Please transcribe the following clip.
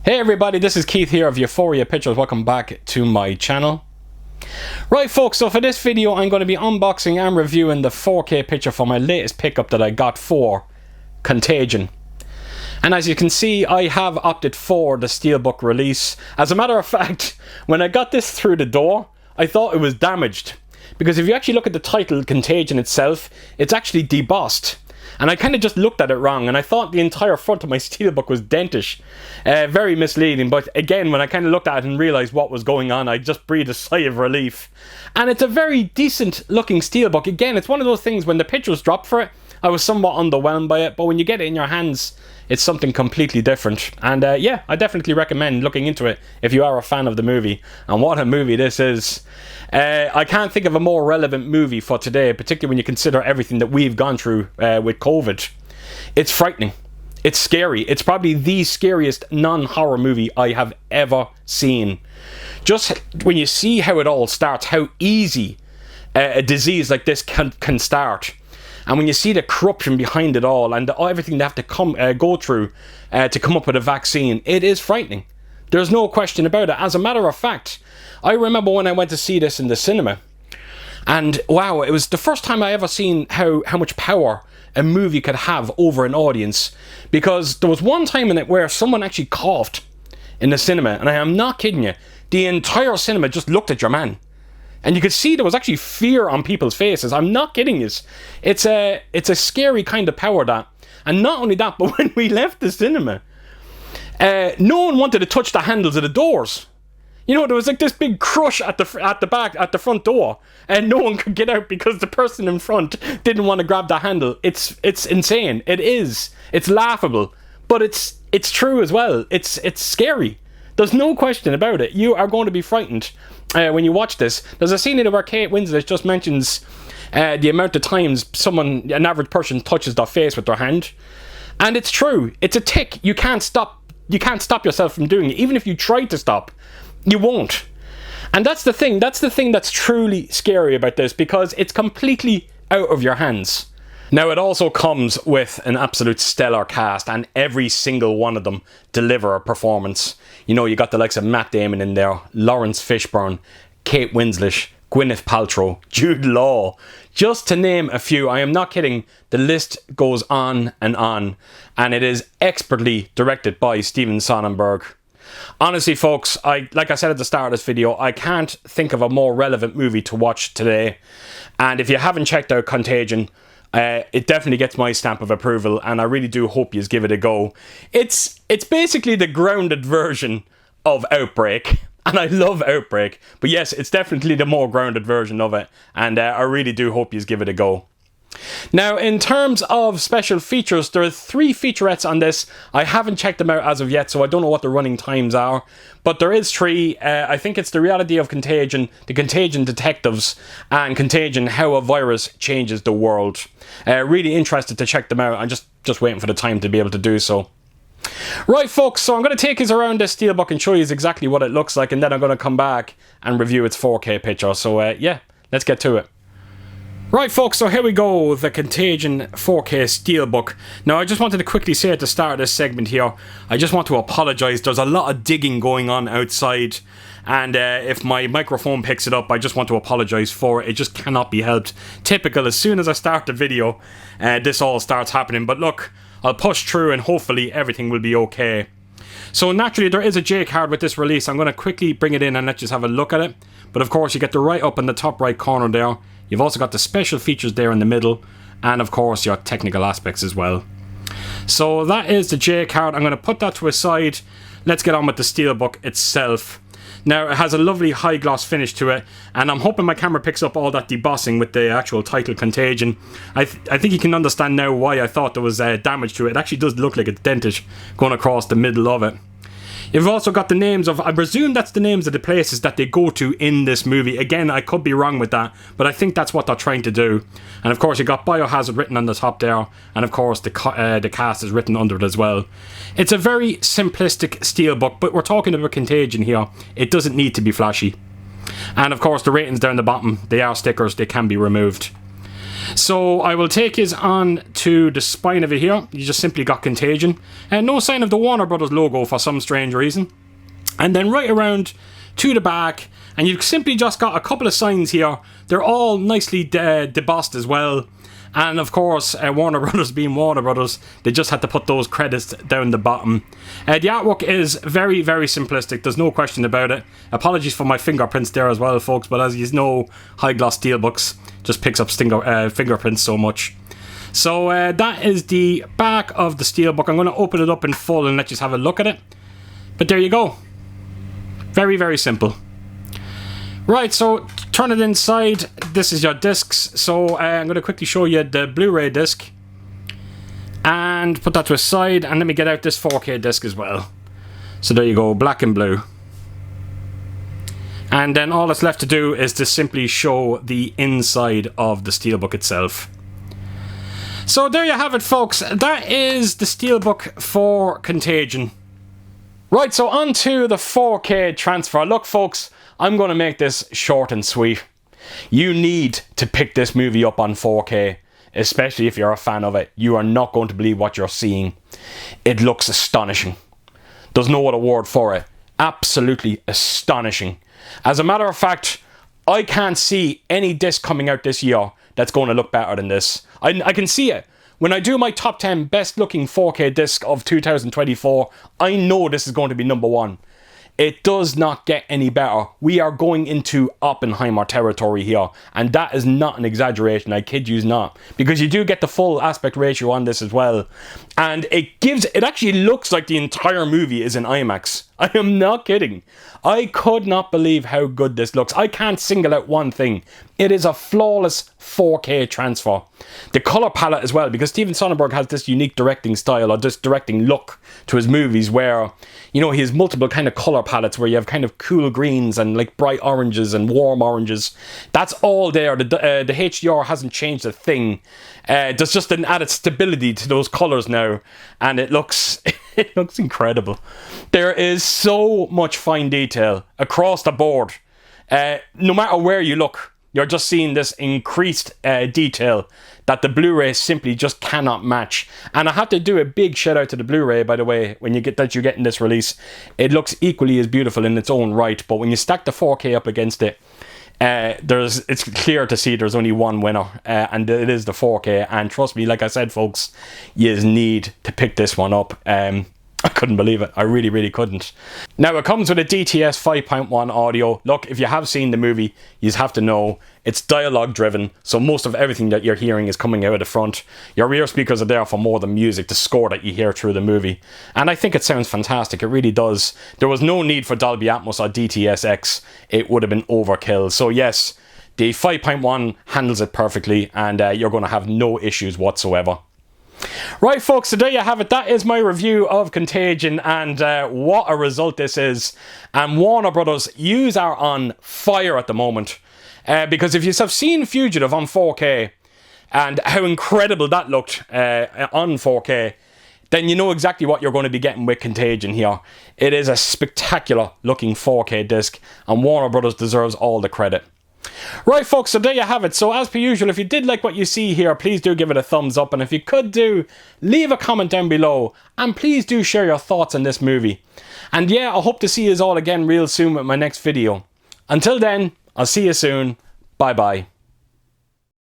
Hey everybody, this is Keith here of Euphoria Pictures. Welcome back to my channel. Right folks, so for this video I'm going to be unboxing and reviewing the 4K picture for my latest pickup that I got for Contagion. And as you can see, I have opted for the Steelbook release. As a matter of fact, when I got this through the door, I thought it was damaged. Because if you actually look at the title, Contagion itself, it's actually debossed. And I kind of just looked at it wrong, and I thought the entire front of my Steelbook was dentish. Very misleading, but again, when I kind of looked at it and realised what was going on, I just breathed a sigh of relief. And it's a very decent looking Steelbook. Again, it's one of those things, when the pictures dropped for it, I was somewhat underwhelmed by it, but when you get it in your hands, it's something completely different. And yeah, I definitely recommend looking into it if you are a fan of the movie. And what a movie this is. I can't think of a more relevant movie for today, particularly when you consider everything that we've gone through with COVID. It's frightening. It's scary. It's probably the scariest non-horror movie I have ever seen. Just when you see how it all starts, how easy a disease like this can start. And when you see the corruption behind it all and everything they have to go through to come up with a vaccine, it is frightening. There's no question about it. As a matter of fact, I remember when I went to see this in the cinema, and wow, it was the first time I ever seen how much power a movie could have over an audience. Because there was one time in it where someone actually coughed in the cinema, and I am not kidding you, the entire cinema just looked at your man. And you could see there was actually fear on people's faces. I'm not kidding you. It's a scary kind of power, that. And not only that, but when we left the cinema, no one wanted to touch the handles of the doors. You know, there was like this big crush at the front door, and no one could get out because the person in front didn't want to grab the handle. It's insane. It is. It's laughable, but it's true as well. It's scary. There's no question about it. You are going to be frightened when you watch this. There's a scene in it where Kate Winslet just mentions the amount of times an average person touches their face with their hand, and it's true. It's a tick. You can't stop yourself from doing it. Even if you try to stop, you won't. And that's the thing. That's the thing that's truly scary about this, because it's completely out of your hands. Now, it also comes with an absolute stellar cast, and every single one of them deliver a performance. You know, you got the likes of Matt Damon in there, Lawrence Fishburne, Kate Winslet, Gwyneth Paltrow, Jude Law, just to name a few. I am not kidding. The list goes on, and it is expertly directed by Steven Soderbergh. Honestly, folks, like I said at the start of this video, I can't think of a more relevant movie to watch today. And if you haven't checked out Contagion, it definitely gets my stamp of approval, and I really do hope you give it a go. It's basically the grounded version of Outbreak, and I love Outbreak, but yes, it's definitely the more grounded version of it, and I really do hope you give it a go. Now, in terms of special features, there are 3 featurettes on this. I haven't checked them out as of yet, so I don't know what the running times are. But there is 3. I think it's The Reality of Contagion, The Contagion Detectives, and Contagion, How a Virus Changes the World. Really interested to check them out. I'm just waiting for the time to be able to do so. Right, folks, so I'm going to take you around this Steelbook and show you exactly what it looks like, and then I'm going to come back and review its 4K picture. So, yeah, let's get to it. Right folks, so here we go, the Contagion 4K Steelbook. Now I just wanted to quickly say at the start of this segment here, I just want to apologise. There's a lot of digging going on outside, and if my microphone picks it up, I just want to apologise for it. It just cannot be helped. Typical, as soon as I start the video, this all starts happening. But look, I'll push through and hopefully everything will be okay. So naturally there is a J card with this release. I'm going to quickly bring it in and let you have a look at it. But of course you get the right up in the top right corner there. You've also got the special features there in the middle, and of course your technical aspects as well. So that is the J card. I'm going to put that to a side. Let's get on with the Steelbook itself. Now, it has a lovely high gloss finish to it, and I'm hoping my camera picks up all that debossing with the actual title Contagion. I think you can understand now why I thought there was damage to it. It actually does look like it's dentish going across the middle of it. You've also got the names of, I presume that's the names of the places that they go to in this movie. Again, I could be wrong with that, but I think that's what they're trying to do. And of course, you got Biohazard written on the top there, and of course, the cast is written under it as well. It's a very simplistic Steelbook, but we're talking about Contagion here. It doesn't need to be flashy. And of course, the ratings down the bottom, they are stickers, they can be removed. So I will take his on to the spine of it here. You just simply got Contagion. And no sign of the Warner Brothers logo for some strange reason. And then right around to the back, and you've simply just got a couple of signs here. They're all nicely debossed as well. And of course, Warner Brothers being Warner Brothers, they just had to put those credits down the bottom. The artwork is very, very simplistic. There's no question about it. Apologies for my fingerprints there as well, folks. But as you know, high-gloss steelbooks just picks up fingerprints so much. So that is the back of the steelbook. I'm going to open it up in full and let you have a look at it. But there you go. Very, very simple. Right, so turn it inside. This is your discs. So I'm going to quickly show you the Blu-ray disc. And put that to a side. And let me get out this 4K disc as well. So there you go, black and blue. And then all that's left to do is to simply show the inside of the steelbook itself. So there you have it, folks. That is the steelbook for Contagion. Right, so on to the 4K transfer. Look, folks, I'm going to make this short and sweet. You need to pick this movie up on 4K, especially if you're a fan of it. You are not going to believe what you're seeing. It looks astonishing. There's no other word for it. Absolutely astonishing. As a matter of fact, I can't see any disc coming out this year that's going to look better than this. I can see it. When I do my top 10 best looking 4K disc of 2024, I know this is going to be number one. It does not get any better. We are going into Oppenheimer territory here. And that is not an exaggeration, I kid you not. Because you do get the full aspect ratio on this as well. And it actually looks like the entire movie is in IMAX. I am not kidding. I could not believe how good this looks. I can't single out one thing. It is a flawless 4K transfer. The color palette as well, because Steven Soderbergh has this unique directing style, or this directing look to his movies where, you know, he has multiple kind of color palettes where you have kind of cool greens and like bright oranges and warm oranges. That's all there. The HDR hasn't changed a thing. There's just an added stability to those colors now, and it looks it looks incredible. There is so much fine detail across the board. No matter where you look, you're just seeing this increased detail that the Blu-ray simply just cannot match. And I have to do a big shout out to the Blu-ray, by the way, when you get that you're getting this release. It looks equally as beautiful in its own right, but when you stack the 4K up against it, it's clear to see there's only one winner, and it is the 4K. And trust me, like I said, folks, you need to pick this one up. I couldn't believe it. I really, really couldn't. Now, it comes with a DTS 5.1 audio. Look, if you have seen the movie, you have to know it's dialogue driven, so most of everything that you're hearing is coming out of the front. Your rear speakers are there for more than music, the score that you hear through the movie. And I think it sounds fantastic. It really does. There was no need for Dolby Atmos or DTS-X. It would have been overkill. So yes, the 5.1 handles it perfectly, and you're going to have no issues whatsoever. Right, folks, so there you have it. That is my review of Contagion, and what a result this is. And Warner Brothers, yous are on fire at the moment. Because if you have seen Fugitive on 4K, and how incredible that looked on 4K, then you know exactly what you're going to be getting with Contagion here. It is a spectacular looking 4K disc, and Warner Brothers deserves all the credit. Right, folks, so there you have it. So as per usual, if you did like what you see here, please do give it a thumbs up, and if you could leave a comment down below, and please do share your thoughts on this movie. And yeah, I hope to see you all again real soon with my next video. Until then, I'll see you soon. Bye bye.